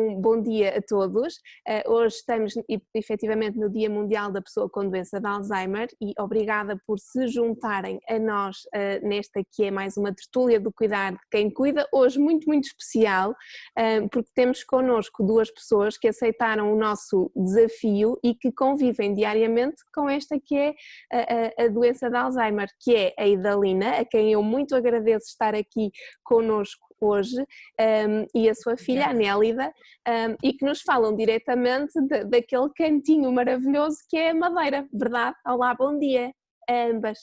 Um bom dia a todos. Hoje estamos efetivamente no Dia Mundial da Pessoa com Doença de Alzheimer e obrigada por se juntarem a nós nesta que é mais uma tertúlia do cuidar de quem cuida. Hoje muito especial, porque temos connosco duas pessoas que aceitaram o nosso desafio e que convivem diariamente com esta que é a doença de Alzheimer, que é a Idalina, a quem eu muito agradeço estar aqui connosco hoje, e a sua filha, a Nélida, e que nos falam diretamente daquele cantinho maravilhoso que é a Madeira, verdade? Olá, bom dia a ambas.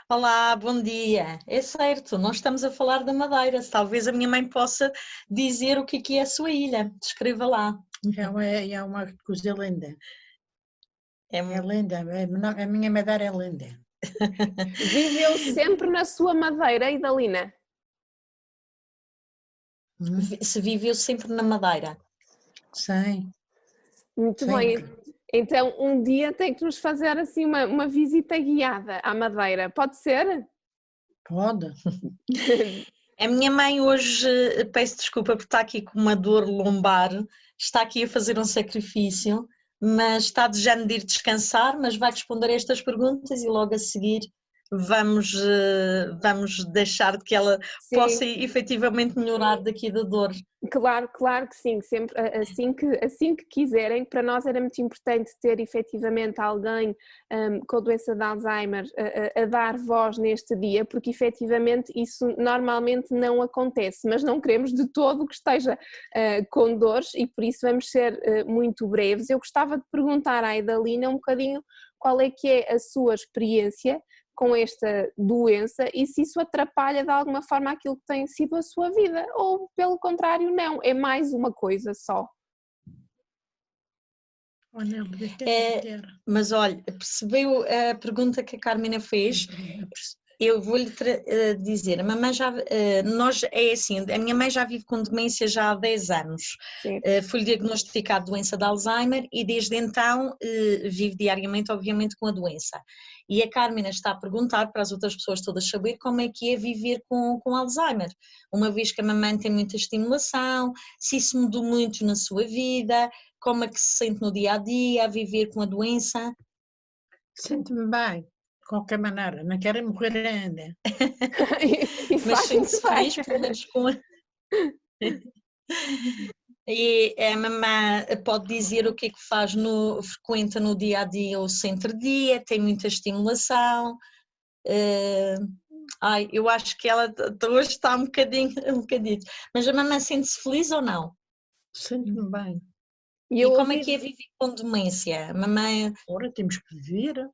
Olá, bom dia. É certo, nós estamos a falar da Madeira. Talvez a minha mãe possa dizer o que é a sua ilha. Descreva lá. É uma coisa linda. É linda, a minha Madeira é linda. Viveu sempre na sua Madeira, Idalina? Se viveu sempre na Madeira? Sim. Muito sempre. bem. Então um dia tem que nos fazer assim uma visita guiada à Madeira, pode ser? Pode. A minha mãe hoje, peço desculpa por estar aqui com uma dor lombar, está aqui a fazer um sacrifício, mas está desejando de ir descansar, mas vai responder a estas perguntas e logo a seguir vamos deixar que ela Sim. possa efetivamente melhorar daqui da dor. Claro que sim, sempre assim que quiserem. Para nós era muito importante ter efetivamente alguém com a doença de Alzheimer a dar voz neste dia, porque efetivamente isso normalmente não acontece, mas não queremos de todo que esteja com dores e por isso vamos ser muito breves. Eu gostava de perguntar à Idalina um bocadinho qual é que é a sua experiência com esta doença e se isso atrapalha de alguma forma aquilo que tem sido a sua vida ou pelo contrário não, é mais uma coisa só. Mas olha, percebeu a pergunta que a Carmina fez? Eu vou-lhe dizer, a mamãe é assim, a minha mãe já vive com demência já há 10 anos, foi-lhe diagnosticado doença de Alzheimer e desde então vive diariamente obviamente com a doença. E a Carmina está a perguntar para as outras pessoas todas saber como é que é viver com Alzheimer, uma vez que a mamãe tem muita estimulação, se isso mudou muito na sua vida, como é que se sente no dia a dia a viver com a doença? Sinto-me bem, de qualquer maneira, não quero morrer ainda. Mas sente-se feliz, pelo menos com E a mamã pode dizer o que é que faz frequenta no dia a dia ou centro-dia, tem muita estimulação. Eu acho que ela hoje está um bocadinho. Mas a mamã sente-se feliz ou não? Sinto-me bem. E como é que é viver com demência? Mamãe... Ora, temos que viver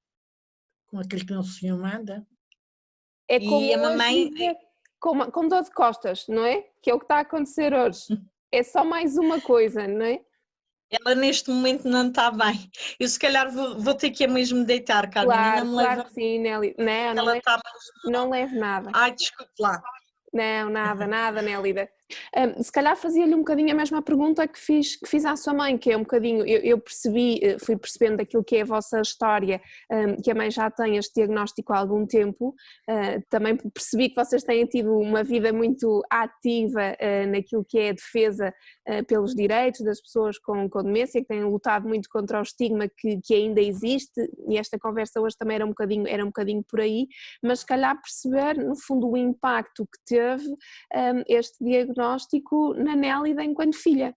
com aquilo que não se manda. É como e a mamãe com dor de costas, não é? Que é o que está a acontecer hoje. É só mais uma coisa, não é? Ela neste momento não está bem. Eu se calhar vou ter que mesmo deitar, Carmina. Claro que sim, Nelly. Não leve nada. Ai, desculpe lá. Não, nada, Nélida. Se calhar fazia-lhe um bocadinho a mesma pergunta que fiz à sua mãe, que é um bocadinho, eu fui percebendo daquilo que é a vossa história, que a mãe já tem este diagnóstico há algum tempo, também percebi que vocês têm tido uma vida muito ativa naquilo que é a defesa pelos direitos das pessoas com demência, que têm lutado muito contra o estigma que ainda existe, e esta conversa hoje também era um bocadinho por aí, mas se calhar perceber no fundo o impacto que teve este diagnóstico na Nélida enquanto filha.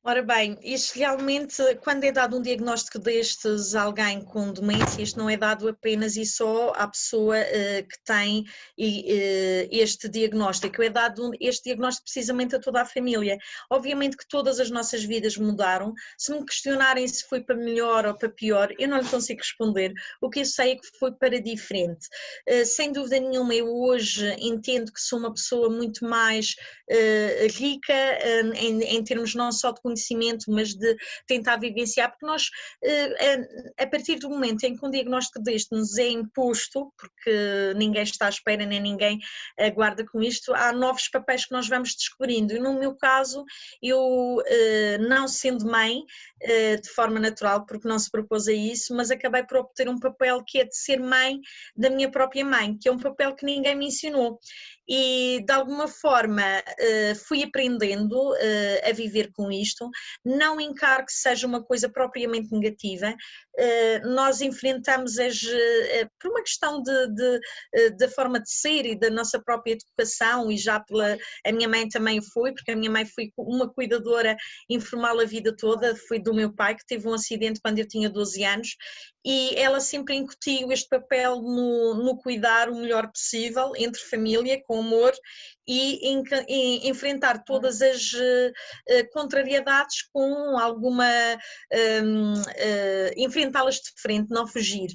Ora bem, isto realmente, quando é dado um diagnóstico destes a alguém com demência, isto não é dado apenas e só à pessoa que tem este diagnóstico, é dado este diagnóstico precisamente a toda a família. Obviamente que todas as nossas vidas mudaram, se me questionarem se foi para melhor ou para pior, eu não lhe consigo responder, o que eu sei é que foi para diferente. Sem dúvida nenhuma, eu hoje entendo que sou uma pessoa muito mais rica em termos não só de conhecimento, mas de tentar vivenciar, porque nós, a partir do momento em que um diagnóstico deste nos é imposto, porque ninguém está à espera, nem ninguém aguarda com isto, há novos papéis que nós vamos descobrindo, e no meu caso, eu não sendo mãe, de forma natural, porque não se propôs a isso, mas acabei por obter um papel que é de ser mãe da minha própria mãe, que é um papel que ninguém me ensinou. e de alguma forma fui aprendendo a viver com isto. Não encaro que seja uma coisa propriamente negativa. Nós enfrentamos por uma questão da forma de ser e da nossa própria educação, e já a minha mãe também foi, porque a minha mãe foi uma cuidadora informal a vida toda, foi do meu pai, que teve um acidente quando eu tinha 12 anos, e ela sempre incutiu este papel no cuidar o melhor possível, entre família, com amor, e enfrentar todas as contrariedades com alguma... enfrentá-las de frente, não fugir.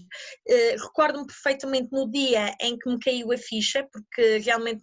Recordo-me perfeitamente no dia em que me caiu a ficha, porque realmente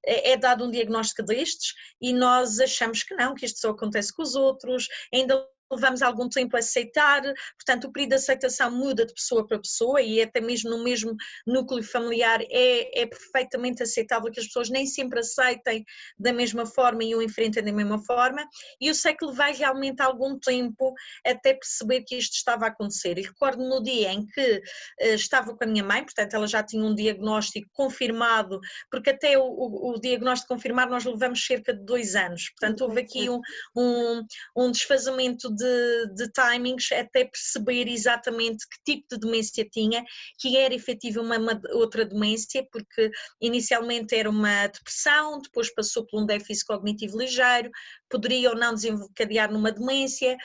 é dado um diagnóstico destes e nós achamos que não, que isto só acontece com os outros, ainda levamos algum tempo a aceitar, portanto o período de aceitação muda de pessoa para pessoa, e até mesmo no mesmo núcleo familiar é perfeitamente aceitável que as pessoas nem sempre aceitem da mesma forma e o enfrentem da mesma forma, e eu sei que levei realmente algum tempo até perceber que isto estava a acontecer. E recordo no dia em que estava com a minha mãe, portanto ela já tinha um diagnóstico confirmado, porque até o diagnóstico confirmado nós levamos cerca de 2 anos, portanto houve aqui um desfazamento de timings até perceber exatamente que tipo de demência tinha, que era efetivamente uma outra demência, porque inicialmente era uma depressão, depois passou por um déficit cognitivo ligeiro, poderia ou não desencadear numa demência.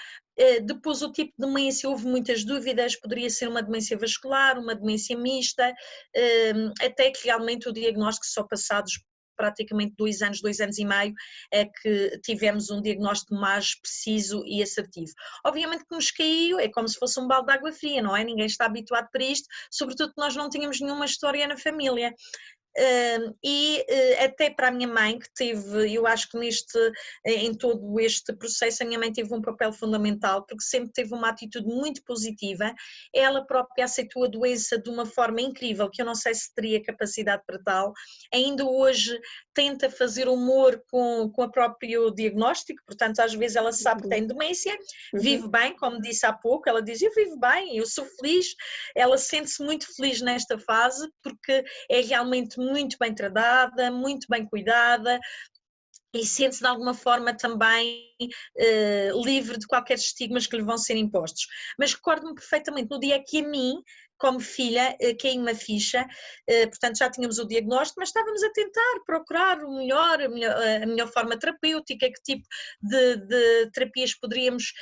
Depois o tipo de demência, houve muitas dúvidas, poderia ser uma demência vascular, uma demência mista, até que realmente o diagnóstico só passados praticamente 2 anos, 2 anos e meio, é que tivemos um diagnóstico mais preciso e assertivo. Obviamente que nos caiu, é como se fosse um balde de água fria, não é? Ninguém está habituado para isto, sobretudo que nós não tínhamos nenhuma história na família. Até para a minha mãe, que teve, eu acho que em todo este processo a minha mãe teve um papel fundamental, porque sempre teve uma atitude muito positiva, ela própria aceitou a doença de uma forma incrível, que eu não sei se teria capacidade para tal, ainda hoje tenta fazer humor com o próprio diagnóstico, portanto às vezes ela sabe que tem demência, vive bem, como disse há pouco, ela diz eu vivo bem, eu sou feliz, ela sente-se muito feliz nesta fase, porque é realmente muito bem tratada, muito bem cuidada, e sente-se de alguma forma também livre de qualquer estigmas que lhe vão ser impostos. Mas recordo-me perfeitamente no dia que a mim, como filha, caiu-me a ficha, portanto já tínhamos o diagnóstico, mas estávamos a tentar procurar a melhor forma terapêutica, que tipo de terapias poderíamos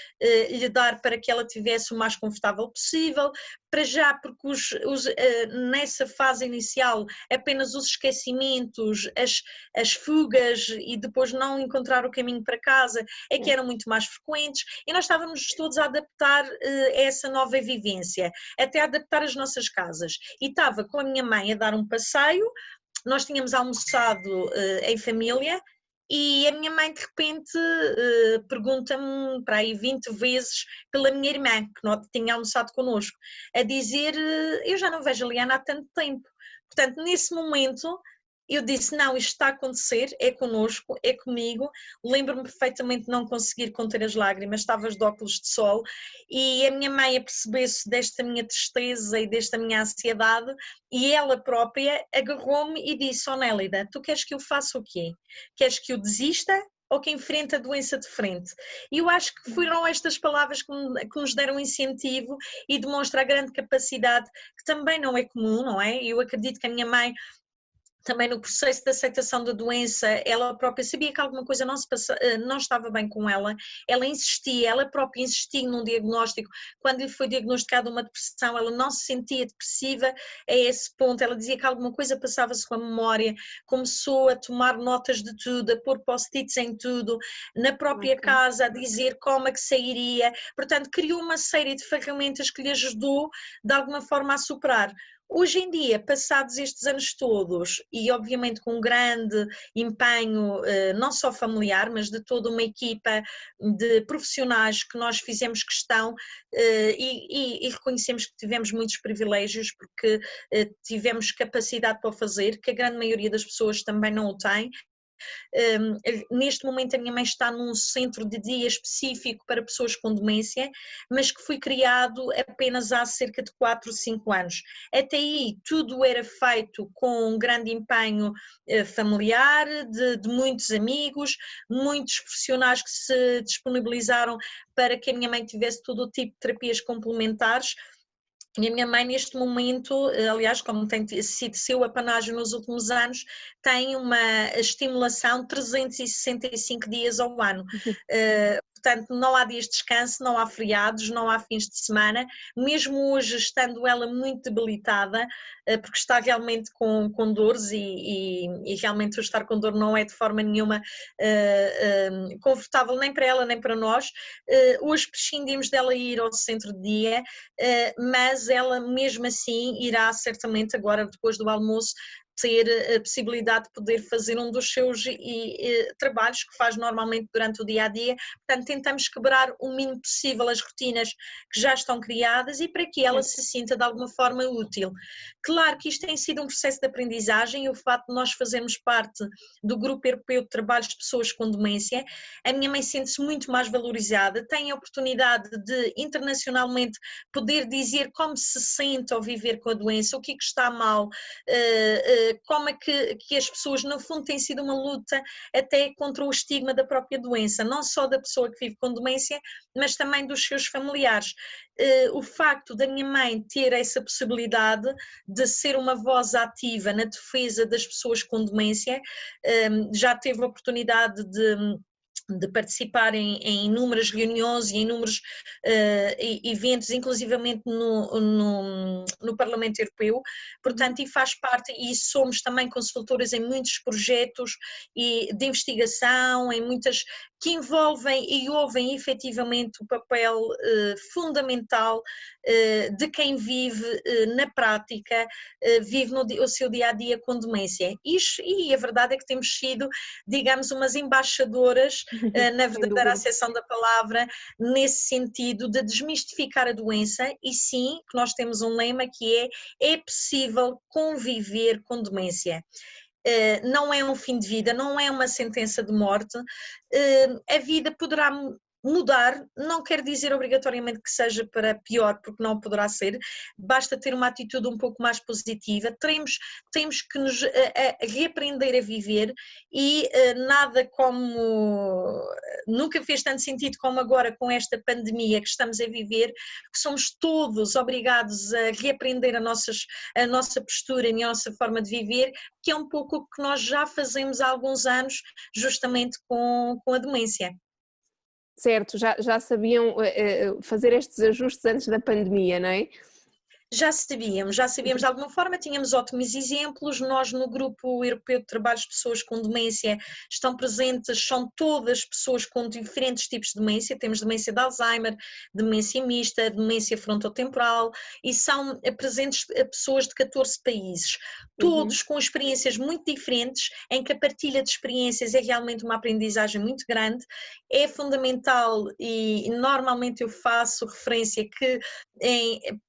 lhe dar para que ela tivesse o mais confortável possível, para já, porque nessa fase inicial apenas os esquecimentos, as fugas e depois não encontrar o caminho para casa é que eram muito mais frequentes, e nós estávamos todos a adaptar a essa nova vivência, até a adaptar as nossas casas, e estava com a minha mãe a dar um passeio, nós tínhamos almoçado em família, e a minha mãe de repente pergunta-me para aí 20 vezes pela minha irmã, que não tinha almoçado connosco, a dizer, eu já não vejo a Liana há tanto tempo. Portanto, nesse momento eu disse, não, isto está a acontecer, é connosco, é comigo. Lembro-me perfeitamente de não conseguir conter as lágrimas, estava de óculos de sol, e a minha mãe apercebeu-se desta minha tristeza e desta minha ansiedade, e ela própria agarrou-me e disse, Nélida, tu queres que eu faça o quê? Queres que eu desista ou que enfrente a doença de frente? E eu acho que foram estas palavras que nos deram incentivo e demonstra a grande capacidade, que também não é comum, não é? Eu acredito que a minha mãe, também no processo de aceitação da doença, ela própria sabia que alguma coisa não estava bem com ela, ela insistia, ela própria insistia num diagnóstico. Quando lhe foi diagnosticada uma depressão, ela não se sentia depressiva a esse ponto, ela dizia que alguma coisa passava-se com a memória, começou a tomar notas de tudo, a pôr post-its em tudo, na própria casa, a dizer como é que sairia, portanto criou uma série de ferramentas que lhe ajudou de alguma forma a superar. Hoje em dia, passados estes anos todos, e obviamente com um grande empenho, não só familiar, mas de toda uma equipa de profissionais que nós fizemos questão e reconhecemos que tivemos muitos privilégios, porque tivemos capacidade para o fazer, que a grande maioria das pessoas também não o tem, Neste momento a minha mãe está num centro de dia específico para pessoas com demência, mas que foi criado apenas há cerca de 4 ou 5 anos. Até aí tudo era feito com um grande empenho familiar, de muitos amigos, muitos profissionais que se disponibilizaram para que a minha mãe tivesse todo o tipo de terapias complementares. E a minha mãe, neste momento, aliás, como tem sido seu apanágio nos últimos anos, tem uma estimulação 365 dias ao ano. Portanto, não há dias de descanso, não há feriados, não há fins de semana, mesmo hoje estando ela muito debilitada, porque está realmente com dores e realmente o estar com dor não é de forma nenhuma confortável nem para ela nem para nós. Hoje prescindimos dela ir ao centro de dia, mas ela mesmo assim irá certamente agora depois do almoço ter a possibilidade de poder fazer um dos seus trabalhos que faz normalmente durante o dia-a-dia. Portanto, tentamos quebrar o mínimo possível as rotinas que já estão criadas e para que ela se sinta de alguma forma útil. Claro que isto tem sido um processo de aprendizagem e o facto de nós fazermos parte do Grupo Europeu de Trabalhos de Pessoas com Demência, a minha mãe sente-se muito mais valorizada, tem a oportunidade de internacionalmente poder dizer como se sente ao viver com a doença, o que é que está mal, como é que as pessoas, no fundo, tem sido uma luta até contra o estigma da própria doença, não só da pessoa que vive com demência, mas também dos seus familiares. O facto da minha mãe ter essa possibilidade de ser uma voz ativa na defesa das pessoas com demência, já teve a oportunidade de participar em inúmeras reuniões e em inúmeros eventos, inclusivamente no Parlamento Europeu, portanto, e faz parte, e somos também consultoras em muitos projetos de investigação, em muitas que envolvem e ouvem efetivamente o papel fundamental de quem vive na prática, vive o seu dia-a-dia com demência. E a verdade é que temos sido, digamos, umas embaixadoras, na verdadeira acessão da palavra, nesse sentido de desmistificar a doença e sim, que nós temos um lema que é possível conviver com demência. Não é um fim de vida, não é uma sentença de morte, a vida poderá mudar, não quer dizer obrigatoriamente que seja para pior, porque não poderá ser, basta ter uma atitude um pouco mais positiva, temos que nos reaprender a viver e nada como, nunca fez tanto sentido como agora com esta pandemia que estamos a viver, que somos todos obrigados a reaprender a nossa postura e a nossa forma de viver, que é um pouco o que nós já fazemos há alguns anos, justamente com a demência. Certo, já sabiam fazer estes ajustes antes da pandemia, não é? Já sabíamos de alguma forma, tínhamos ótimos exemplos. Nós no Grupo Europeu de Trabalhos de Pessoas com Demência estão presentes, são todas pessoas com diferentes tipos de demência, temos demência de Alzheimer, demência mista, demência frontotemporal e são presentes pessoas de 14 países, todos com experiências muito diferentes, em que a partilha de experiências é realmente uma aprendizagem muito grande, é fundamental e normalmente eu faço referência que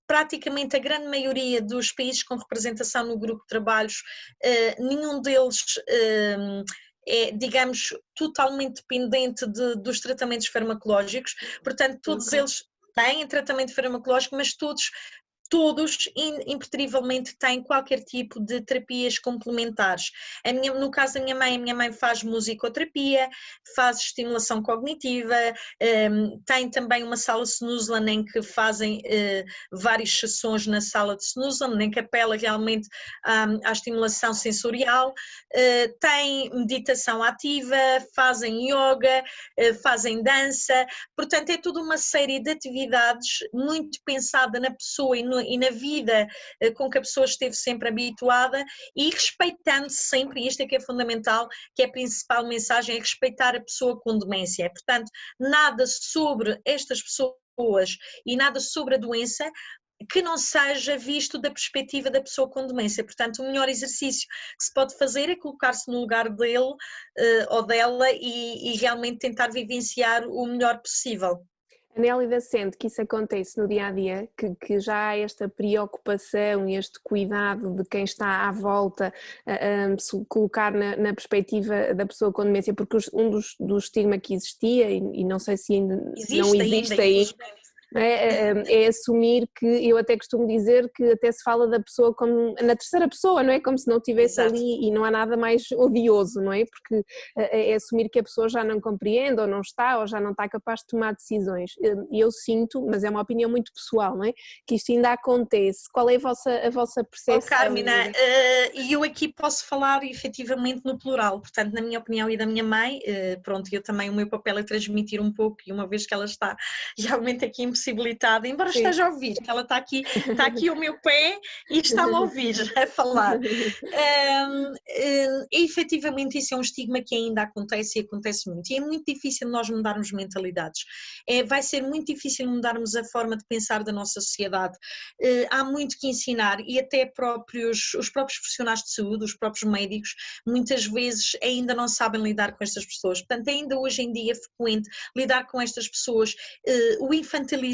praticamente a grande maioria dos países com representação no grupo de trabalhos, nenhum deles é, digamos, totalmente dependente dos tratamentos farmacológicos, portanto todos eles têm tratamento farmacológico, mas todos impertrivelmente têm qualquer tipo de terapias complementares. No caso da minha mãe faz musicoterapia, faz estimulação cognitiva, tem também uma sala Snoozeland em que fazem várias sessões na sala de Snoozeland, em que apela realmente à estimulação sensorial, tem meditação ativa, fazem yoga, fazem dança, portanto é toda uma série de atividades muito pensada na pessoa e na vida com que a pessoa esteve sempre habituada e respeitando sempre, e isto é que é fundamental, que é a principal mensagem, é respeitar a pessoa com demência. Portanto, nada sobre estas pessoas e nada sobre a doença que não seja visto da perspectiva da pessoa com demência. Portanto, o melhor exercício que se pode fazer é colocar-se no lugar dele ou dela e realmente tentar vivenciar o melhor possível. A Nélida sente que isso acontece no dia-a-dia, que já há esta preocupação e este cuidado de quem está à volta, se colocar na perspectiva da pessoa com demência, porque um dos estigmas que existia, e não sei se ainda não existe aí, é assumir que, eu até costumo dizer que até se fala da pessoa como na terceira pessoa, não é? Como se não estivesse ali, e não há nada mais odioso, não é? Porque é assumir que a pessoa já não compreende, ou não está, ou já não está capaz de tomar decisões. E eu sinto, mas é uma opinião muito pessoal, não é? Que isto ainda acontece. Qual é a vossa percepção? Carmina, e eu aqui posso falar efetivamente no plural, portanto, na minha opinião e da minha mãe, pronto, eu também, o meu papel é transmitir um pouco, e uma vez que ela está realmente aqui impossibilitada, embora Sim. esteja a ouvir, que ela está aqui ao meu pé e está-me a ouvir, a falar. E, efetivamente isso é um estigma que ainda acontece, e acontece muito, e é muito difícil nós mudarmos mentalidades, vai ser muito difícil mudarmos a forma de pensar da nossa sociedade, há muito que ensinar, e até os próprios profissionais de saúde, os próprios médicos, muitas vezes ainda não sabem lidar com estas pessoas, portanto ainda hoje em dia é frequente lidar com estas pessoas, o infantilizar,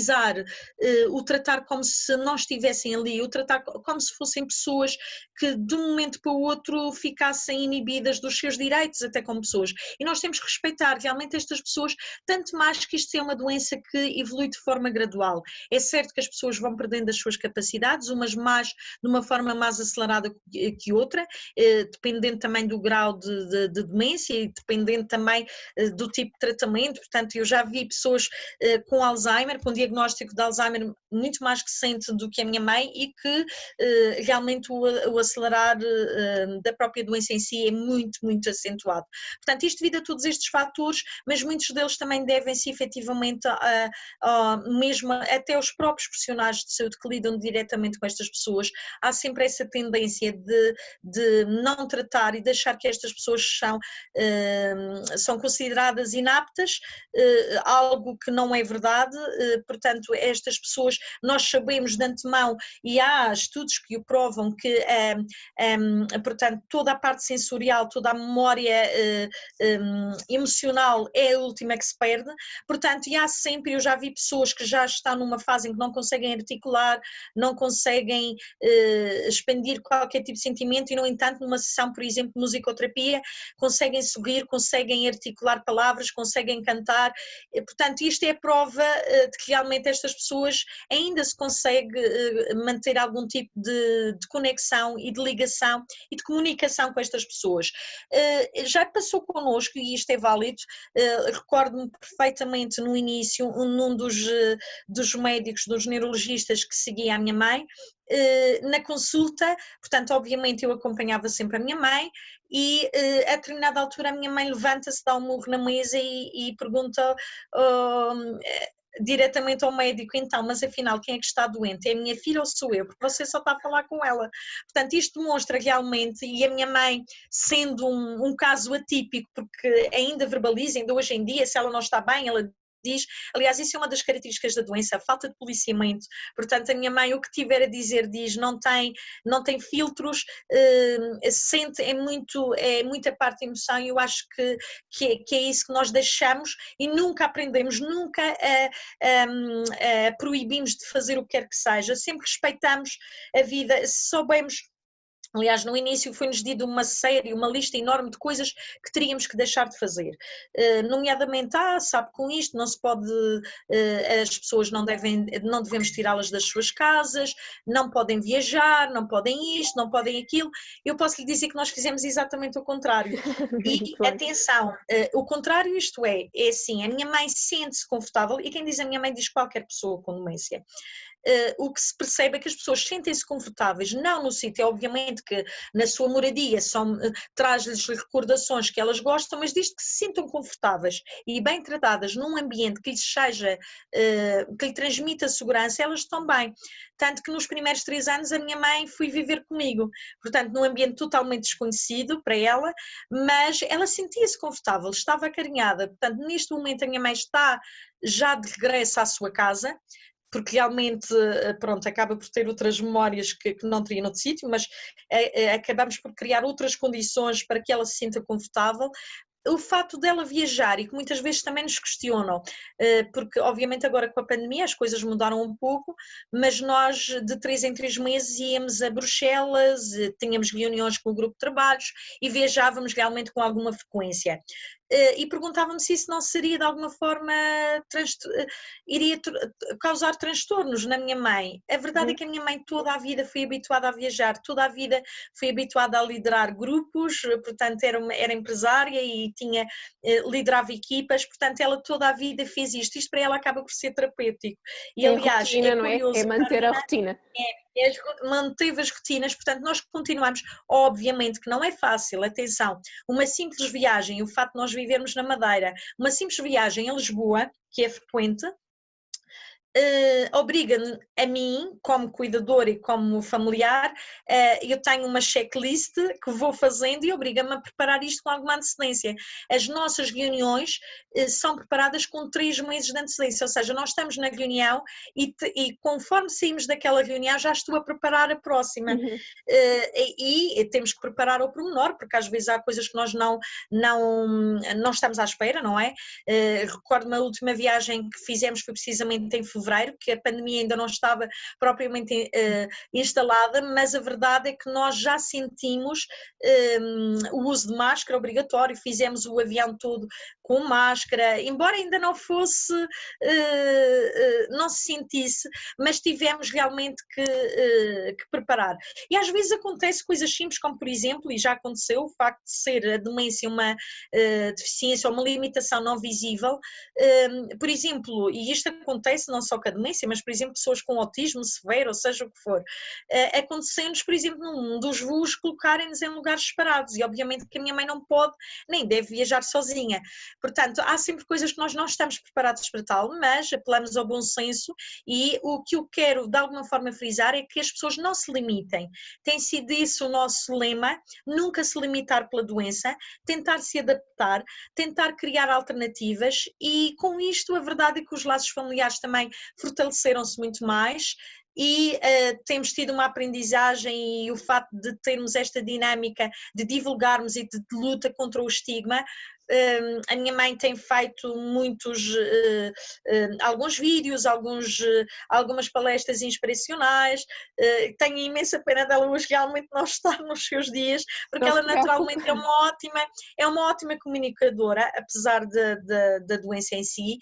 o tratar como se não estivessem ali, o tratar como se fossem pessoas que de um momento para o outro ficassem inibidas dos seus direitos até como pessoas, e nós temos que respeitar realmente estas pessoas, tanto mais que isto é uma doença que evolui de forma gradual. É certo que as pessoas vão perdendo as suas capacidades, umas mais, de uma forma mais acelerada que outra, dependendo também do grau de demência e dependendo também do tipo de tratamento. Portanto, eu já vi pessoas com Alzheimer, com diagnóstico de Alzheimer muito mais recente do que a minha mãe, e que realmente o acelerar da própria doença em si é muito, muito acentuado. Portanto, isto devido a todos estes fatores, mas muitos deles também devem-se efetivamente mesmo até os próprios profissionais de saúde que lidam diretamente com estas pessoas. Há sempre essa tendência de não tratar e deixar que estas pessoas são consideradas inaptas, algo que não é verdade. Portanto, estas pessoas, nós sabemos de antemão, e há estudos que o provam, que portanto, toda a parte sensorial, toda a memória emocional é a última que se perde. Portanto, e há sempre, eu já vi pessoas que já estão numa fase em que não conseguem articular, não conseguem expandir qualquer tipo de sentimento, e no entanto numa sessão, por exemplo, de musicoterapia, conseguem sorrir, conseguem articular palavras, conseguem cantar. Portanto, isto é a prova de que realmente estas pessoas ainda se consegue manter algum tipo de conexão e de ligação e de comunicação com estas pessoas. Já passou connosco, e isto é válido, recordo-me perfeitamente no início, num dos médicos, dos neurologistas que seguia a minha mãe, na consulta, portanto, obviamente eu acompanhava sempre a minha mãe, e a determinada altura a minha mãe levanta-se, dá um murro na mesa e pergunta diretamente ao médico: então, mas afinal quem é que está doente? É a minha filha ou sou eu? Porque você só está a falar com ela. Portanto, isto demonstra realmente, e a minha mãe, sendo um caso atípico, porque ainda verbaliza, ainda hoje em dia, se ela não está bem, ela diz. Aliás, isso é uma das características da doença, a falta de policiamento. Portanto, a minha mãe, o que tiver a dizer, diz, não tem filtros, sente, é muita parte de emoção, e eu acho que é isso que nós deixamos, e nunca aprendemos, nunca proibimos de fazer o que quer que seja, sempre respeitamos a vida, se soubemos. Aliás, no início foi-nos dito uma lista enorme de coisas que teríamos que deixar de fazer, nomeadamente, sabe, com isto não se pode, as pessoas não devemos tirá-las das suas casas, não podem viajar, não podem isto, não podem aquilo. Eu posso lhe dizer que nós fizemos exatamente o contrário, e atenção, o contrário, isto é assim, a minha mãe sente-se confortável, e quem diz a minha mãe diz qualquer pessoa com demência. O que se percebe é que as pessoas sentem-se confortáveis, não no sítio, obviamente que na sua moradia traz-lhes recordações que elas gostam, mas diz que se sintam confortáveis e bem tratadas num ambiente que lhes seja, que lhe transmita segurança, elas estão bem. Tanto que nos primeiros 3 anos a minha mãe foi viver comigo, portanto num ambiente totalmente desconhecido para ela, mas ela sentia-se confortável, estava acarinhada. Portanto, neste momento a minha mãe está já de regresso à sua casa, porque realmente, pronto, acaba por ter outras memórias que não teria noutro sítio, mas acabamos por criar outras condições para que ela se sinta confortável. o fato dela viajar, e que muitas vezes também nos questionam, porque obviamente agora com a pandemia as coisas mudaram um pouco, mas nós de 3 em 3 meses íamos a Bruxelas, tínhamos reuniões com o grupo de trabalhos e viajávamos realmente com alguma frequência. E perguntava-me se isso não seria de alguma forma, iria causar transtornos na minha mãe. A verdade é que a minha mãe toda a vida foi habituada a viajar, toda a vida foi habituada a liderar grupos, portanto era empresária e liderava equipas, portanto ela toda a vida fez isto. Isto para ela acaba por ser terapêutico. E É aliás, rotina, é não é? É curioso, manter a rotina. manteve as rotinas, portanto nós continuamos, obviamente que não é fácil, atenção, uma simples viagem, o facto de nós vivermos na Madeira, uma simples viagem a Lisboa, que é frequente, obriga-me a mim, como cuidadora e como familiar, eu tenho uma checklist que vou fazendo e obriga-me a preparar isto com alguma antecedência. As nossas reuniões são preparadas com 3 meses de antecedência, ou seja, nós estamos na reunião e conforme saímos daquela reunião já estou a preparar a próxima. Uhum. E temos que preparar ao pormenor, porque às vezes há coisas que nós não estamos à espera, não é? Recordo-me a última viagem que fizemos foi precisamente em fevereiro, que a pandemia ainda não estava propriamente instalada, mas a verdade é que nós já sentimos o uso de máscara obrigatório, fizemos o avião todo com máscara, embora ainda não fosse, não se sentisse, mas tivemos realmente que preparar. E às vezes acontece coisas simples, como por exemplo, e já aconteceu, o facto de ser a demência uma deficiência ou uma limitação não visível, por exemplo, e isto acontece não só com a demência, mas por exemplo pessoas com autismo severo, ou seja o que for, acontecendo-nos, por exemplo, num dos voos colocarem-nos em lugares separados, e obviamente que a minha mãe não pode, nem deve viajar sozinha. Portanto, há sempre coisas que nós não estamos preparados para tal, mas apelamos ao bom senso e o que eu quero de alguma forma frisar é que as pessoas não se limitem. Tem sido isso o nosso lema, nunca se limitar pela doença, tentar se adaptar, tentar criar alternativas e com isto a verdade é que os laços familiares também fortaleceram-se muito mais e temos tido uma aprendizagem e o facto de termos esta dinâmica de divulgarmos e de luta contra o estigma. A minha mãe tem feito alguns vídeos, algumas palestras inspiracionais, tenho imensa pena dela hoje realmente não estar nos seus dias, porque ela naturalmente é uma ótima comunicadora, apesar da doença em si.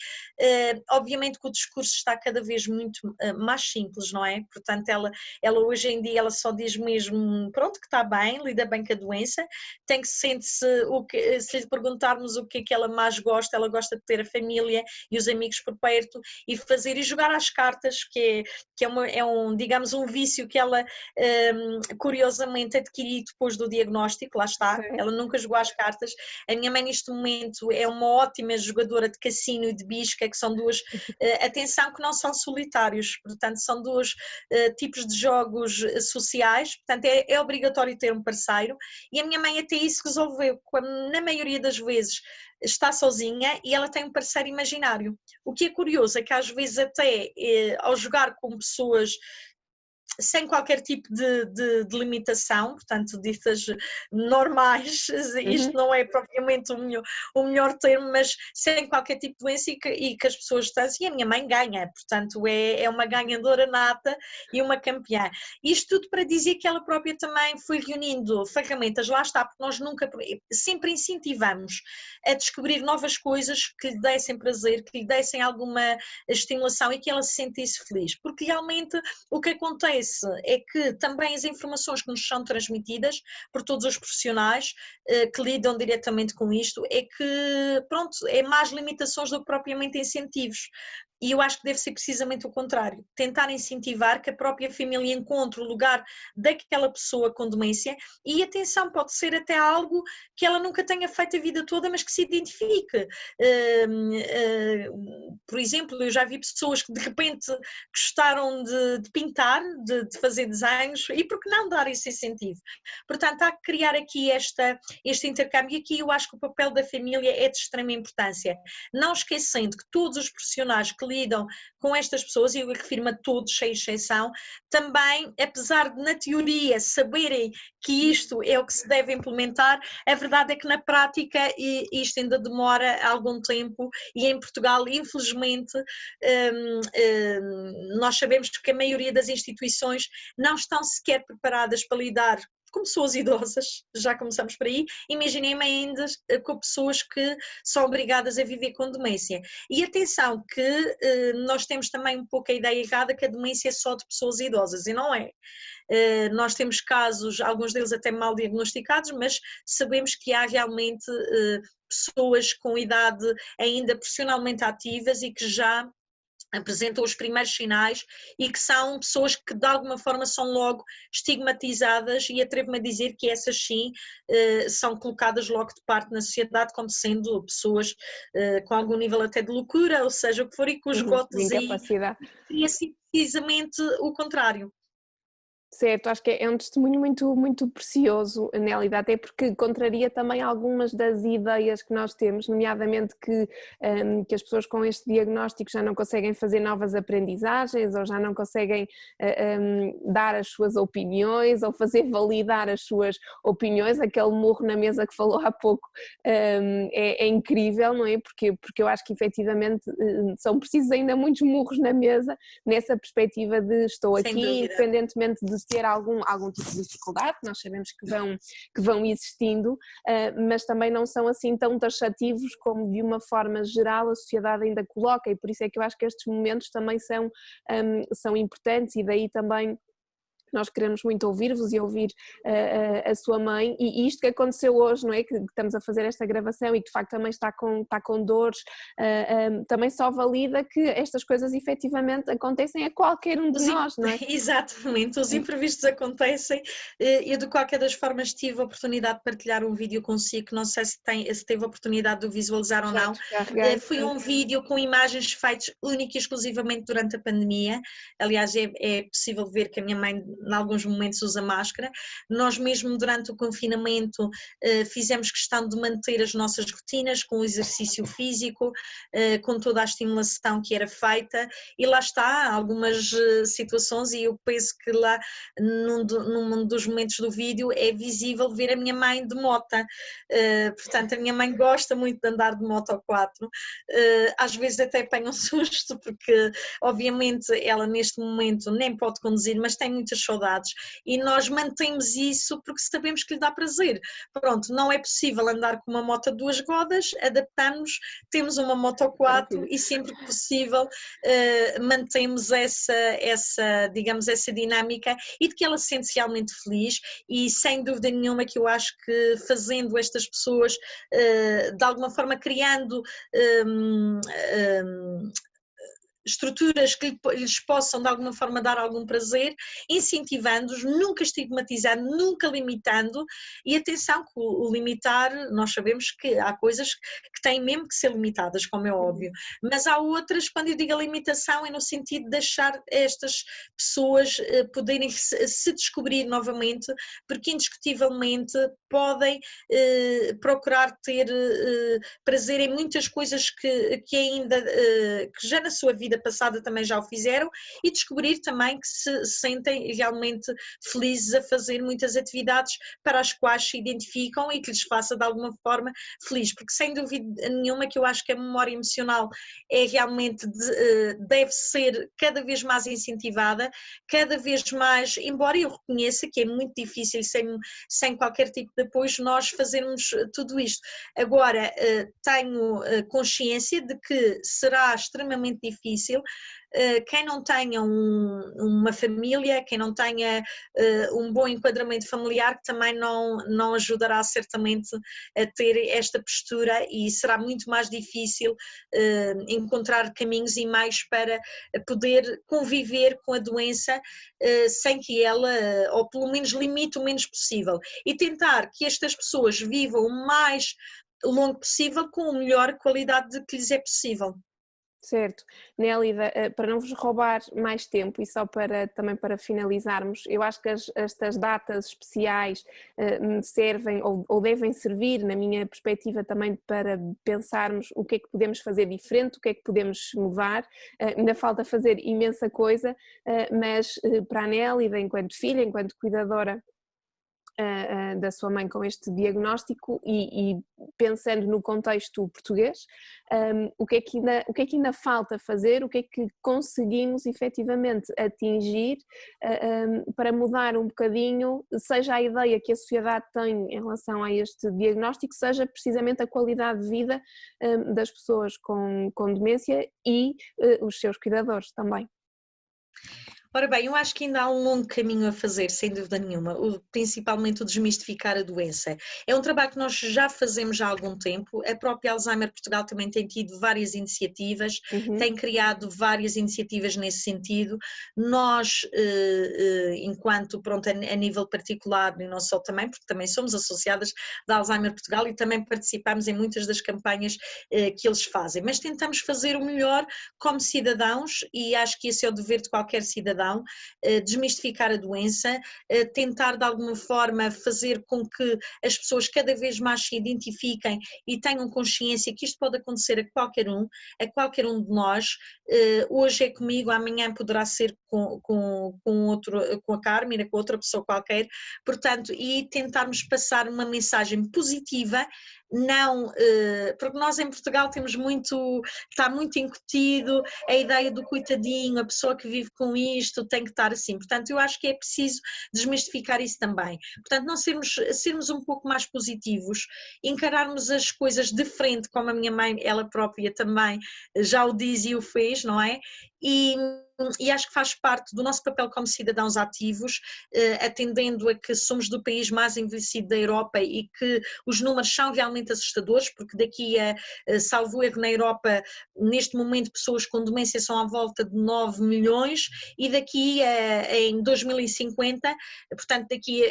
Obviamente que o discurso está cada vez muito mais simples, não é? Portanto, ela hoje em dia ela só diz mesmo, pronto, que está bem, lida bem com a doença, tem que se lhe perguntarmos o que é que ela mais gosta, ela gosta de ter a família e os amigos por perto e fazer e jogar às cartas, que é digamos, um vício que ela curiosamente adquiriu depois do diagnóstico, lá está, ela nunca jogou às cartas. A minha mãe neste momento é uma ótima jogadora de cassino e de bisca, que são duas, atenção que não são solitários, portanto são dois tipos de jogos sociais, portanto é obrigatório ter um parceiro e a minha mãe até isso resolveu, na maioria das vezes está sozinha e ela tem um parceiro imaginário. O que é curioso é que às vezes até ao jogar com pessoas sem qualquer tipo de limitação, portanto, ditas normais, isto não é propriamente o melhor termo, mas sem qualquer tipo de doença e que as pessoas estão assim, e a minha mãe ganha, portanto, é uma ganhadora nata e uma campeã. Isto tudo para dizer que ela própria também foi reunindo ferramentas, lá está, porque nós sempre incentivamos a descobrir novas coisas que lhe dessem prazer, que lhe dessem alguma estimulação e que ela se sentisse feliz, porque realmente o que acontece é que também as informações que nos são transmitidas por todos os profissionais que lidam diretamente com isto é que, pronto, é mais limitações do que propriamente incentivos. E eu acho que deve ser precisamente o contrário, tentar incentivar que a própria família encontre o lugar daquela pessoa com demência e atenção, pode ser até algo que ela nunca tenha feito a vida toda, mas que se identifique. Por exemplo, eu já vi pessoas que de repente gostaram de pintar, de fazer desenhos e por que não dar esse incentivo? Portanto, há que criar aqui este intercâmbio e aqui eu acho que o papel da família é de extrema importância, não esquecendo que todos os profissionais que lidam com estas pessoas, e eu refiro-me a todos, sem exceção, também, apesar de na teoria saberem que isto é o que se deve implementar, a verdade é que na prática isto ainda demora algum tempo, e em Portugal, infelizmente, nós sabemos que a maioria das instituições não estão sequer preparadas para lidar com pessoas idosas, já começamos por aí, imaginem-me ainda com pessoas que são obrigadas a viver com demência. E atenção que nós temos também um pouco a ideia errada que a demência é só de pessoas idosas, e não é. Nós temos casos, alguns deles até mal diagnosticados, mas sabemos que há realmente pessoas com idade ainda profissionalmente ativas e que já apresentam os primeiros sinais e que são pessoas que de alguma forma são logo estigmatizadas, e atrevo-me a dizer que essas sim são colocadas logo de parte na sociedade como sendo pessoas com algum nível até de loucura, ou seja, o que for, e com os votos aí seria precisamente o contrário. Certo, acho que é um testemunho muito, muito precioso, Nélida, até porque contraria também algumas das ideias que nós temos, nomeadamente que as pessoas com este diagnóstico já não conseguem fazer novas aprendizagens, ou já não conseguem dar as suas opiniões, ou fazer validar as suas opiniões. Aquele murro na mesa que falou há pouco é incrível, não é? Porque eu acho que efetivamente são precisos ainda muitos murros na mesa, nessa perspectiva de estou aqui, independentemente de ter algum tipo de dificuldade, nós sabemos que vão existindo, mas também não são assim tão taxativos como de uma forma geral a sociedade ainda coloca, e por isso é que eu acho que estes momentos também são importantes, e daí também nós queremos muito ouvir-vos e ouvir a sua mãe, e isto que aconteceu hoje, não é? Que estamos a fazer esta gravação e que de facto também está com dores, também só valida que estas coisas efetivamente acontecem a qualquer um de nós, não é? Exatamente, os imprevistos acontecem. Eu de qualquer das formas tive a oportunidade de partilhar um vídeo consigo, que não sei se teve a oportunidade de o visualizar ou não. Foi um vídeo com imagens feitas única e exclusivamente durante a pandemia. Aliás, é possível ver que a minha mãe em alguns momentos usa máscara. Nós mesmo durante o confinamento fizemos questão de manter as nossas rotinas com o exercício físico, com toda a estimulação que era feita, e lá está, algumas situações, e eu penso que lá num dos momentos do vídeo é visível ver a minha mãe de mota, portanto a minha mãe gosta muito de andar de moto 4, às vezes até apanha um susto porque obviamente ela neste momento nem pode conduzir, mas tem muitas saudades, e nós mantemos isso porque sabemos que lhe dá prazer. Pronto, não é possível andar com uma moto a 2 rodas, adaptamos, temos uma moto 4 e sempre que possível mantemos essa dinâmica, e de que ela se sente realmente feliz, e sem dúvida nenhuma que eu acho que fazendo estas pessoas de alguma forma criando estruturas que lhes possam de alguma forma dar algum prazer, incentivando-os, nunca estigmatizando, nunca limitando, e atenção que o limitar, nós sabemos que há coisas que têm mesmo que ser limitadas, como é óbvio, mas há outras, quando eu digo a limitação, é no sentido de deixar estas pessoas poderem se descobrir novamente, porque indiscutivelmente podem procurar ter prazer em muitas coisas que ainda, que já na sua vida passada também já o fizeram, e descobrir também que se sentem realmente felizes a fazer muitas atividades para as quais se identificam e que lhes faça de alguma forma feliz, porque sem dúvida nenhuma que eu acho que a memória emocional é realmente, deve ser cada vez mais incentivada, cada vez mais, embora eu reconheça que é muito difícil sem qualquer tipo de apoio nós fazermos tudo isto. Agora, tenho consciência de que será extremamente difícil quem não tenha uma família, quem não tenha um bom enquadramento familiar, que também não ajudará certamente a ter esta postura, e será muito mais difícil encontrar caminhos e meios para poder conviver com a doença sem que ela, ou pelo menos limite o menos possível, e tentar que estas pessoas vivam o mais longo possível com a melhor qualidade que lhes é possível. Certo. Nélida, para não vos roubar mais tempo e só também para finalizarmos, eu acho que estas datas especiais servem ou devem servir, na minha perspectiva, também para pensarmos o que é que podemos fazer diferente, o que é que podemos mudar. Ainda falta fazer imensa coisa, mas para a Nélida, enquanto filha, enquanto cuidadora da sua mãe com este diagnóstico e pensando no contexto português, o que é que ainda falta fazer, o que é que conseguimos efetivamente atingir para mudar um bocadinho, seja a ideia que a sociedade tem em relação a este diagnóstico, seja precisamente a qualidade de vida das pessoas com demência e os seus cuidadores também. Ora bem, eu acho que ainda há um longo caminho a fazer, sem dúvida nenhuma, principalmente o desmistificar a doença. É um trabalho que nós já fazemos há algum tempo, a própria Alzheimer Portugal também tem tido várias iniciativas, tem criado várias iniciativas nesse sentido. Nós, enquanto, pronto, a nível particular, e não só também, porque também somos associadas da Alzheimer Portugal e também participamos em muitas das campanhas que eles fazem, mas tentamos fazer o melhor como cidadãos e acho que esse é o dever de qualquer cidadão, desmistificar a doença, tentar de alguma forma fazer com que as pessoas cada vez mais se identifiquem e tenham consciência que isto pode acontecer a qualquer um de nós. Hoje é comigo, amanhã poderá ser com a Carmina, com outra pessoa qualquer, portanto, e tentarmos passar uma mensagem positiva, não, porque nós em Portugal está muito incutido a ideia do coitadinho, a pessoa que vive com isto tem que estar assim, portanto eu acho que é preciso desmistificar isso também, portanto não sermos um pouco mais positivos, encararmos as coisas de frente, como a minha mãe, ela própria também já o diz e o fez, não é? E acho que faz parte do nosso papel como cidadãos ativos, atendendo a que somos do país mais envelhecido da Europa e que os números são realmente assustadores, porque daqui a, salvo erro na Europa, neste momento pessoas com demência são à volta de 9 milhões e daqui em 2050, portanto daqui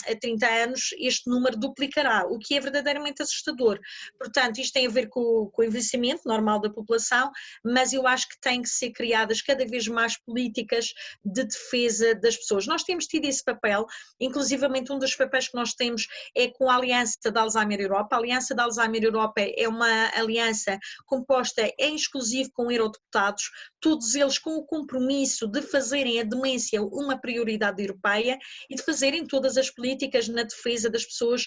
a 30 anos, este número duplicará, o que é verdadeiramente assustador. Portanto, isto tem a ver com o envelhecimento normal da população, mas eu acho que tem que ser criadas cada vez mais políticas de defesa das pessoas. Nós temos tido esse papel, inclusivamente um dos papéis que nós temos é com a Aliança da Alzheimer Europa. A Aliança da Alzheimer Europa é uma aliança composta em exclusivo com eurodeputados, todos eles com o compromisso de fazerem a demência uma prioridade europeia e de fazerem todas as políticas na defesa das pessoas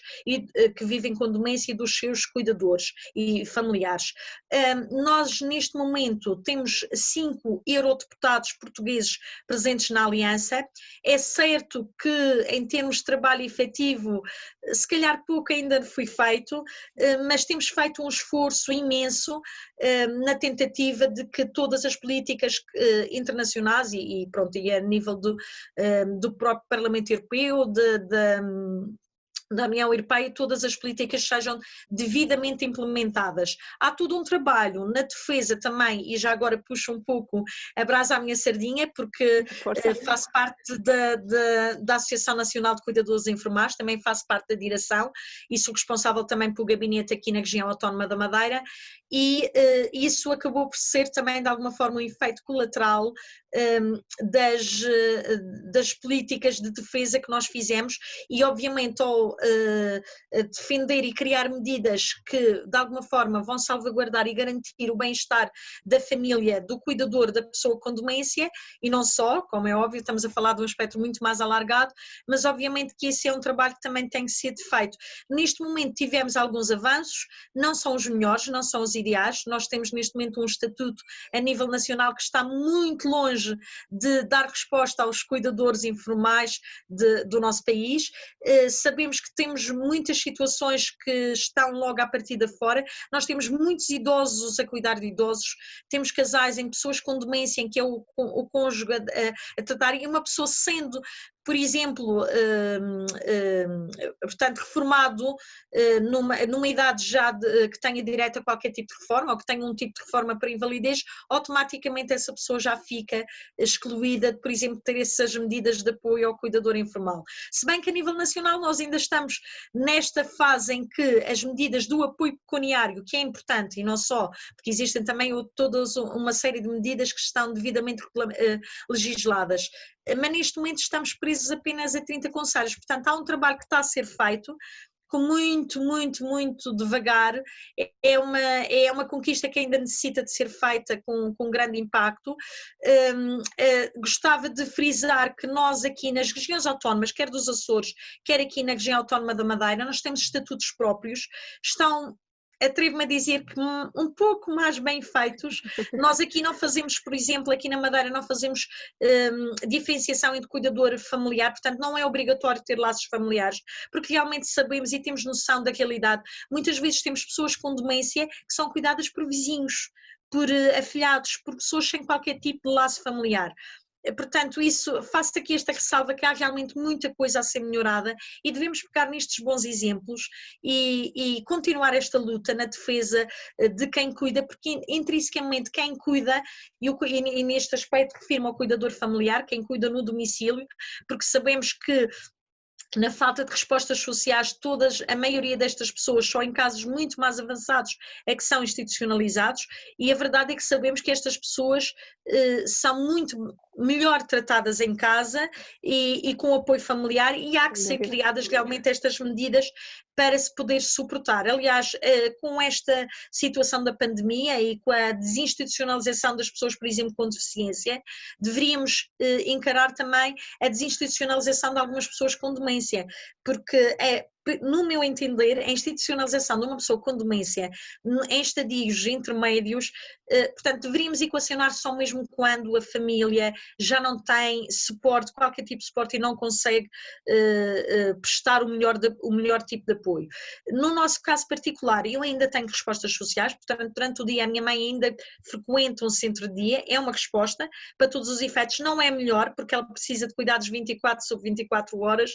que vivem com demência e dos seus cuidadores e familiares. Nós neste momento temos 5 eurodeputados portugueses presentes na aliança. É certo que em termos de trabalho efetivo, se calhar pouco ainda foi feito, mas temos feito um esforço imenso na tentativa de que todas as políticas internacionais e a nível do próprio Parlamento Europeu, da União Europeia, todas as políticas sejam devidamente implementadas. Há todo um trabalho na defesa também, e já agora puxo um pouco a brasa à minha sardinha, porque faço parte da Associação Nacional de Cuidadores e Enfermeiros, também faço parte da direção e sou responsável também pelo gabinete aqui na região autónoma da Madeira, e isso acabou por ser também de alguma forma um efeito colateral das políticas de defesa que nós fizemos e obviamente ao defender e criar medidas que de alguma forma vão salvaguardar e garantir o bem-estar da família, do cuidador, da pessoa com demência e não só, como é óbvio, estamos a falar de um aspecto muito mais alargado, mas obviamente que esse é um trabalho que também tem que ser feito. Neste momento tivemos alguns avanços, não são os melhores, não são os ideais, nós temos neste momento um estatuto a nível nacional que está muito longe de dar resposta aos cuidadores informais do nosso país. Sabemos que temos muitas situações que estão logo à partida fora, nós temos muitos idosos a cuidar de idosos, temos casais em pessoas com demência em que é o cônjuge a tratar e uma pessoa sendo por exemplo, portanto, reformado numa idade já que tenha direito a qualquer tipo de reforma ou que tenha um tipo de reforma para invalidez, automaticamente essa pessoa já fica excluída de, por exemplo, ter essas medidas de apoio ao cuidador informal. Se bem que a nível nacional nós ainda estamos nesta fase em que as medidas do apoio pecuniário, que é importante e não só, porque existem também toda uma série de medidas que estão devidamente legisladas, mas neste momento estamos presos apenas a 30 conselhos, portanto há um trabalho que está a ser feito com muito devagar, é uma conquista que ainda necessita de ser feita com grande impacto. Gostava de frisar que nós aqui nas regiões autónomas, quer dos Açores, quer aqui na região autónoma da Madeira, nós temos estatutos próprios, estão, atrevo-me a dizer que um pouco mais bem feitos. Nós aqui não fazemos, por exemplo, aqui na Madeira não fazemos diferenciação entre cuidador familiar, portanto não é obrigatório ter laços familiares, porque realmente sabemos e temos noção da realidade. Muitas vezes temos pessoas com demência que são cuidadas por vizinhos, por afilhados, por pessoas sem qualquer tipo de laço familiar. Portanto, isso, faço aqui esta ressalva que há realmente muita coisa a ser melhorada e devemos pegar nestes bons exemplos e continuar esta luta na defesa de quem cuida, porque intrinsecamente quem cuida, e neste aspecto refiro-me ao cuidador familiar, quem cuida no domicílio, porque sabemos que na falta de respostas sociais, a maioria destas pessoas, só em casos muito mais avançados, é que são institucionalizados, e a verdade é que sabemos que estas pessoas são muito melhor tratadas em casa e com apoio familiar, e há que ser criadas realmente estas medidas para se poder suportar. Aliás, com esta situação da pandemia e com a desinstitucionalização das pessoas, por exemplo, com deficiência, deveríamos encarar também a desinstitucionalização de algumas pessoas com demência, porque no meu entender, a institucionalização de uma pessoa com demência em estadios intermédios, portanto, deveríamos equacionar só mesmo quando a família já não tem suporte, qualquer tipo de suporte, e não consegue prestar o melhor tipo de apoio. No nosso caso particular, eu ainda tenho respostas sociais, portanto, durante o dia a minha mãe ainda frequenta um centro de dia, é uma resposta, para todos os efeitos não é melhor, porque ela precisa de cuidados 24 sobre 24 horas,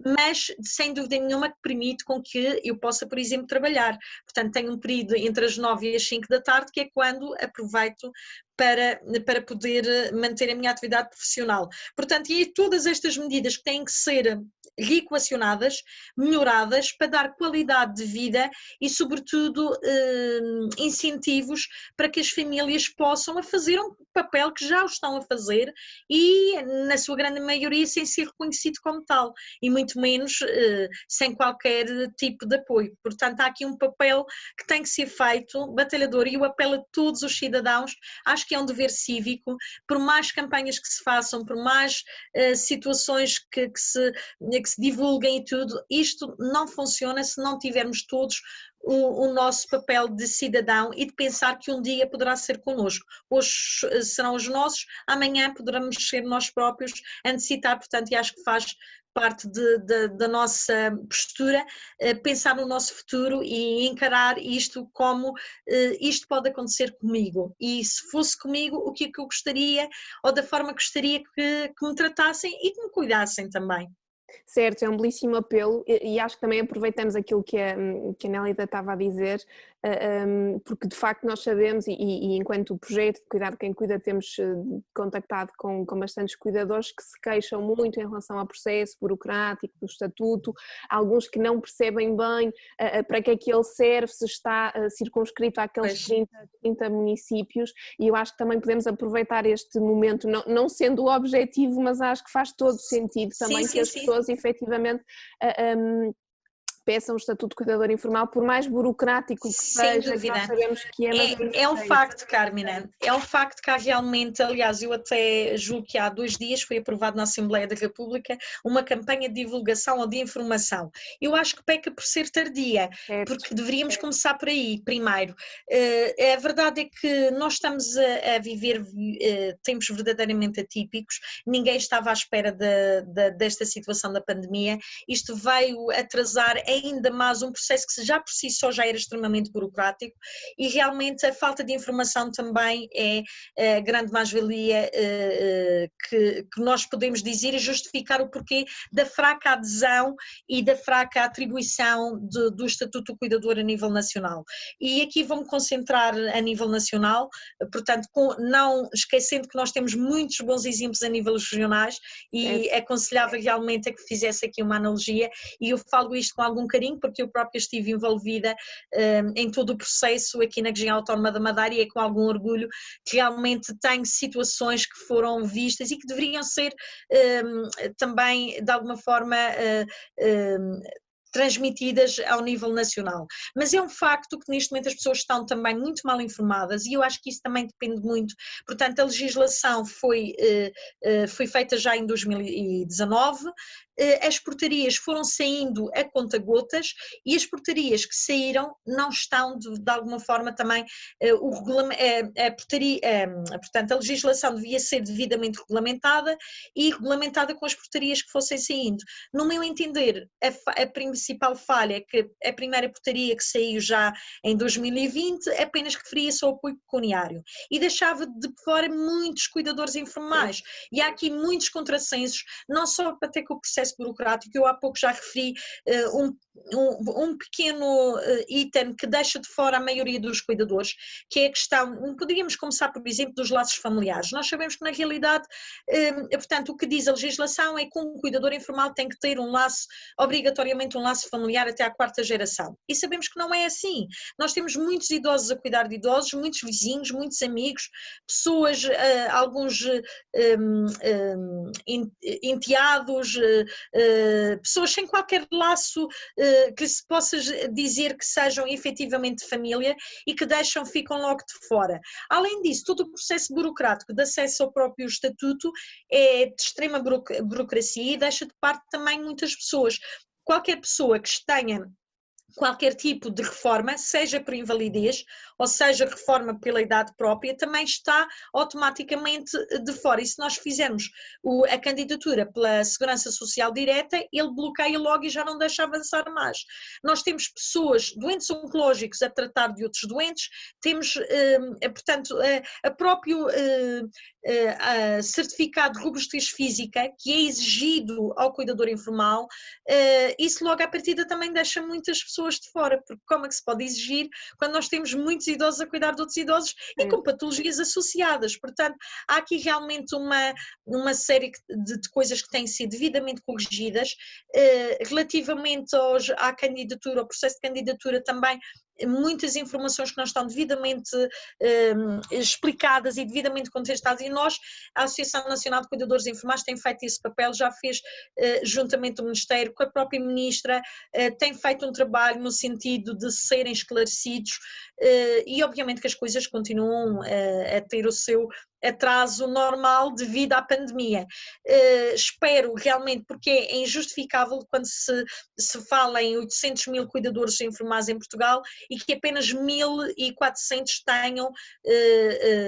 mas sem dúvida nenhuma que permite com que eu possa, por exemplo, trabalhar. Portanto, tenho um período entre as 9 e as 5 da tarde, que é quando aproveito para poder manter a minha atividade profissional. Portanto, e todas estas medidas que têm que ser reequacionadas, melhoradas, para dar qualidade de vida e, sobretudo, incentivos para que as famílias possam fazer um papel que já o estão a fazer e, na sua grande maioria, sem ser reconhecido como tal, e muito menos sem qualquer tipo de apoio. Portanto, há aqui um papel que tem que ser feito, batalhador, e eu apelo a todos os cidadãos, acho que é um dever cívico, por mais campanhas que se façam, por mais situações que se divulguem e tudo, isto não funciona se não tivermos todos o nosso papel de cidadão e de pensar que um dia poderá ser connosco. Hoje serão os nossos, amanhã poderemos ser nós próprios a necessitar, portanto, e acho que faz parte da nossa postura, pensar no nosso futuro e encarar isto como isto pode acontecer comigo, e se fosse comigo, o que é que eu gostaria, ou da forma que gostaria que me tratassem e que me cuidassem também. Certo, é um belíssimo apelo e acho que também aproveitamos aquilo que a Nélida estava a dizer, porque de facto nós sabemos e enquanto o projeto de Cuidar de Quem Cuida temos contactado com bastantes cuidadores que se queixam muito em relação ao processo burocrático do estatuto, alguns que não percebem bem para que é que ele serve, se está circunscrito àqueles 30 municípios, e eu acho que também podemos aproveitar este momento, não sendo o objetivo, mas acho que faz todo sentido também que as pessoas efetivamente peçam o estatuto de cuidador informal, por mais burocrático que seja, dúvida. nós sabemos que é um facto, Carmina, é um facto que há realmente, aliás, eu até julgo que há 2 dias foi aprovado na Assembleia da República uma campanha de divulgação ou de informação. Eu acho que peca por ser tardia, porque deveríamos começar por aí, primeiro. A verdade é que nós estamos a viver tempos verdadeiramente atípicos, ninguém estava à espera desta situação da pandemia, isto veio atrasar ainda mais um processo que já por si só já era extremamente burocrático, e realmente a falta de informação também é a grande mais-valia que nós podemos dizer e justificar o porquê da fraca adesão e da fraca atribuição do Estatuto do Cuidador a nível nacional. E aqui vou-me concentrar a nível nacional, portanto, não esquecendo que nós temos muitos bons exemplos a níveis regionais, e aconselhava realmente a que fizesse aqui uma analogia, e eu falo isto com algum carinho porque eu própria estive envolvida em todo o processo aqui na Região Autónoma da Madeira, e é com algum orgulho que realmente tenho situações que foram vistas e que deveriam ser também de alguma forma transmitidas ao nível nacional. Mas é um facto que neste momento as pessoas estão também muito mal informadas, e eu acho que isso também depende muito. Portanto, a legislação foi feita já em 2019, as portarias foram saindo a conta-gotas, e as portarias que saíram não estão de alguma forma também, portanto a legislação devia ser devidamente regulamentada e regulamentada com as portarias que fossem saindo. No meu entender, a principal falha é que a primeira portaria que saiu já em 2020 apenas referia-se ao apoio pecuniário e deixava de fora muitos cuidadores informais, e há aqui muitos contrassensos, não só para ter com o processo burocrático. Eu há pouco já referi um pequeno item que deixa de fora a maioria dos cuidadores, que é a questão, poderíamos começar por exemplo dos laços familiares. Nós sabemos que na realidade, portanto, o que diz a legislação é que um cuidador informal tem que ter obrigatoriamente um laço familiar até à 4ª geração, e sabemos que não é assim. Nós temos muitos idosos a cuidar de idosos, muitos vizinhos, muitos amigos, pessoas, alguns enteados, pessoas sem qualquer laço que se possa dizer que sejam efetivamente família, e que ficam logo de fora. Além disso, todo o processo burocrático de acesso ao próprio estatuto é de extrema burocracia e deixa de parte também muitas pessoas. Qualquer pessoa que tenha qualquer tipo de reforma, seja por invalidez ou seja reforma pela idade própria, também está automaticamente de fora. E se nós fizermos a candidatura pela Segurança Social Direta, ele bloqueia logo e já não deixa avançar mais. Nós temos pessoas, doentes oncológicos, a tratar de outros doentes, temos, portanto, a próprio certificado de robustez física que é exigido ao cuidador informal, isso logo à partida também deixa muitas pessoas de fora, porque como é que se pode exigir quando nós temos muitos idosos a cuidar de outros idosos e com patologias associadas? Portanto, há aqui realmente uma série de coisas que têm sido devidamente corrigidas. Relativamente à candidatura, ao processo de candidatura também, muitas informações que não estão devidamente explicadas e devidamente contestadas, e nós, a Associação Nacional de Cuidadores Informais, tem feito esse papel, já fez juntamente o Ministério, com a própria Ministra, tem feito um trabalho no sentido de serem esclarecidos, e obviamente que as coisas continuam a ter o seu atraso normal devido à pandemia. Espero realmente, porque é injustificável quando se fala em 800 mil cuidadores informais em Portugal e que apenas 1.400 tenham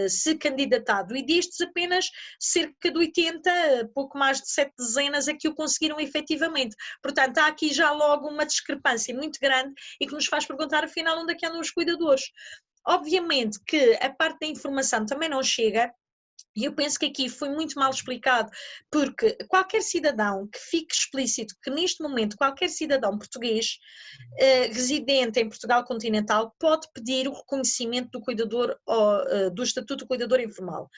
se candidatado, e destes apenas cerca de 80, pouco mais de 7 dezenas, a que o conseguiram efetivamente. Portanto, há aqui já logo uma discrepância muito grande e que nos faz perguntar afinal onde é que andam os cuidadores. Obviamente que a parte da informação também não chega, e eu penso que aqui foi muito mal explicado, porque qualquer cidadão, que fique explícito que neste momento qualquer cidadão português residente em Portugal continental pode pedir o reconhecimento do cuidador, do Estatuto do Cuidador Informal.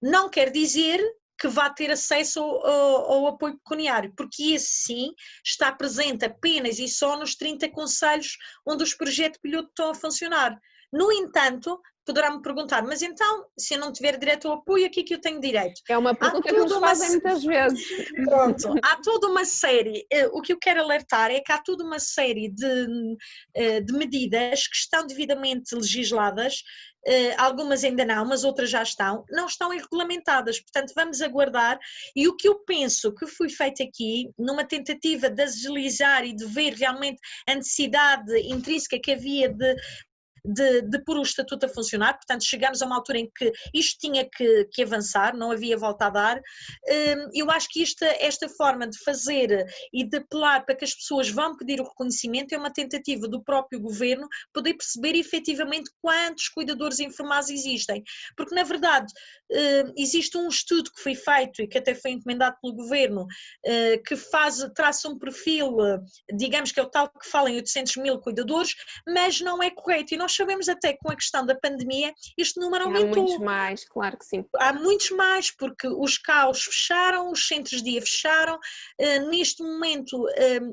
Não quer dizer que vá ter acesso ao apoio pecuniário, porque esse sim está presente apenas e só nos 30 concelhos onde os projetos piloto estão a funcionar. No entanto, poderá-me perguntar, mas então, se eu não tiver direito ao apoio, aqui que eu tenho direito? É uma pergunta que nos fazem muitas vezes. Pronto, há toda uma série, o que eu quero alertar é que há toda uma série de medidas que estão devidamente legisladas, algumas ainda não, mas outras já não estão regulamentadas, portanto vamos aguardar. E o que eu penso que foi feito aqui, numa tentativa de agilizar e de ver realmente a necessidade intrínseca que havia de de pôr o estatuto a funcionar, portanto chegamos a uma altura em que isto tinha que avançar, não havia volta a dar. Eu acho que esta forma de fazer e de apelar para que as pessoas vão pedir o reconhecimento é uma tentativa do próprio governo poder perceber efetivamente quantos cuidadores informais existem, porque na verdade existe um estudo que foi feito e que até foi encomendado pelo governo, que traça um perfil, digamos que é o tal que fala em 800 mil cuidadores, mas não é correto, e nós sabemos até que com a questão da pandemia este número aumentou. Há muitos mais, claro que sim. Há muitos mais, porque os CAUs fecharam, os centros de dia fecharam, neste momento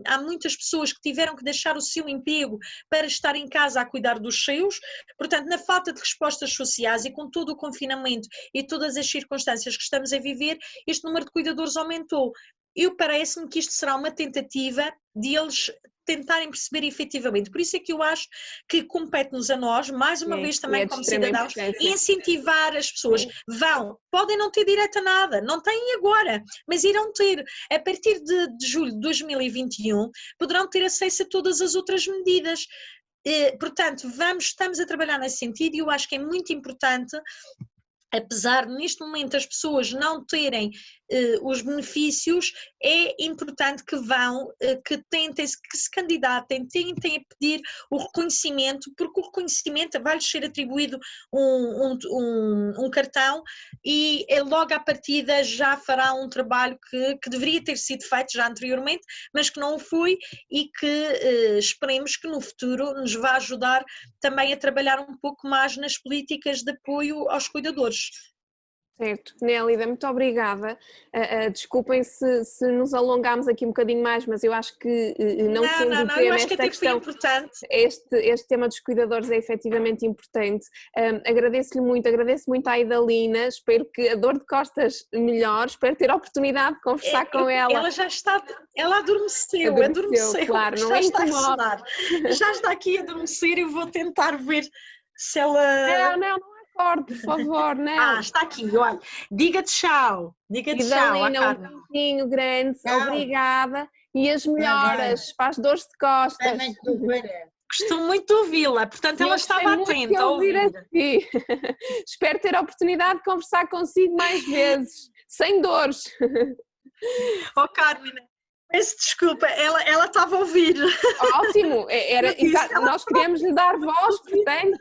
há muitas pessoas que tiveram que deixar o seu emprego para estar em casa a cuidar dos seus, portanto na falta de respostas sociais e com todo o confinamento e todas as circunstâncias que estamos a viver, este número de cuidadores aumentou. Parece-me que isto será uma tentativa de eles tentarem perceber efetivamente. Por isso é que eu acho que compete-nos a nós, mais uma vez também como cidadãos, incentivar as pessoas. Podem não ter direito a nada, não têm agora, mas irão ter, a partir de julho de 2021, poderão ter acesso a todas as outras medidas. Portanto, estamos a trabalhar nesse sentido, e eu acho que é muito importante, apesar de neste momento as pessoas não terem os benefícios, é importante que que tentem, que se candidatem, tentem a pedir o reconhecimento, porque o reconhecimento vai-lhes ser atribuído um cartão, e logo à partida já fará um trabalho que deveria ter sido feito já anteriormente, mas que não o foi, e que esperemos que no futuro nos vá ajudar também a trabalhar um pouco mais nas políticas de apoio aos cuidadores. Certo, Nélida, muito obrigada. Desculpem se nos alongámos aqui um bocadinho mais, mas eu acho que não sendo o tema, esta questão, este tema dos cuidadores é efetivamente importante. Agradeço muito à Idalina, espero que a dor de costas melhore, espero ter a oportunidade de conversar com ela. Ela já está, ela adormeceu, claro, não já é está a sonar, já está aqui a adormecer, e vou tentar ver se ela... Não, por favor, não. Está aqui, olha, diga tchau, Idalina, um beijinho grande, obrigada, e as melhoras para as dores de costas. Gostou muito de ouvi-la, portanto ela estava atenta a ouvir. Espero ter a oportunidade de conversar consigo mais vezes, sem dores. Carmen, peço desculpa, ela estava a ouvir. Ótimo, nós queríamos lhe dar voz, portanto...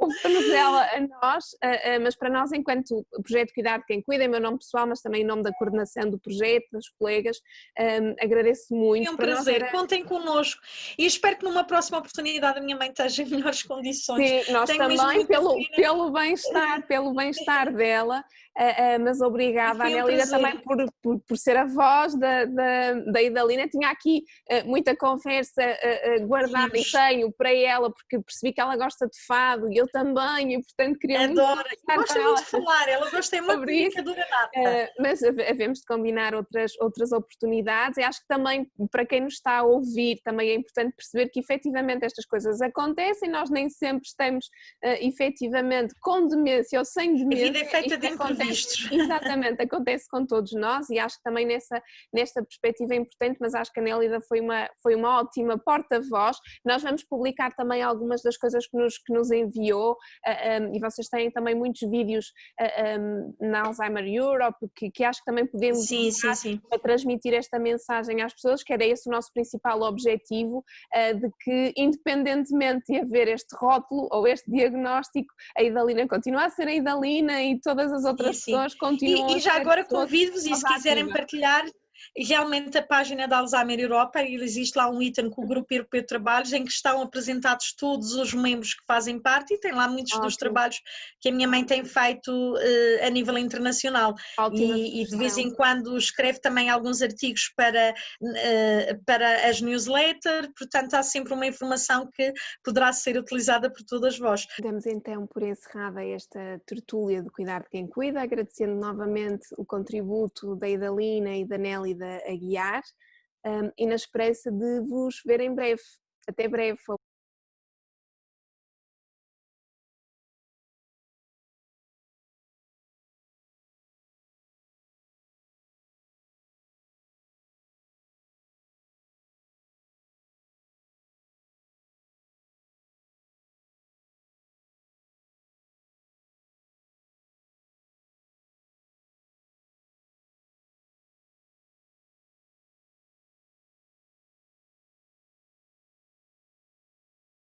Ouvimos ela a nós, mas para nós, enquanto projeto Cuidar de Quem Cuida, em meu nome pessoal, mas também em nome da coordenação do projeto, dos colegas, agradeço muito. É um prazer, contem connosco, e espero que numa próxima oportunidade a minha mãe esteja em melhores condições. Sim, nós também, pelo bem-estar dela, mas obrigada, Anélida, também por ser a voz da Idalina. Tinha aqui muita conversa guardada e tenho para ela, porque percebi que ela gosta de fado, e eu também, e portanto queria Adora, gosta muito de falar, ela gosta muito de comunicadora nata. Mas havemos de combinar outras oportunidades, e acho que também para quem nos está a ouvir também é importante perceber que efetivamente estas coisas acontecem, nós nem sempre estamos efetivamente com demência ou sem demência. A vida é feita de imprevistos. Exatamente, acontece com todos nós, e acho que também nesta perspectiva é importante, mas acho que a Nélida foi uma ótima porta-voz. Nós vamos publicar também algumas das coisas que nos enviou, e vocês têm também muitos vídeos na Alzheimer Europe, que acho que também podemos usar para transmitir esta mensagem às pessoas, que era esse o nosso principal objetivo, de que independentemente de haver este rótulo ou este diagnóstico, a Idalina continua a ser a Idalina, e todas as outras pessoas continuam e já agora convido-vos, e se quiserem partilhar, realmente a página da Alzheimer Europa, existe lá um ícone com o Grupo Europeu de Trabalhos, em que estão apresentados todos os membros que fazem parte, e tem lá muitos dos trabalhos que a minha mãe tem feito a nível internacional. E de vez em quando escreve também alguns artigos para as newsletters, portanto há sempre uma informação que poderá ser utilizada por todas vós. Damos então por encerrada esta tertúlia de Cuidar de Quem Cuida, agradecendo novamente o contributo da Idalina e da Nélida a guiar, e na esperança de vos ver em breve. Até breve.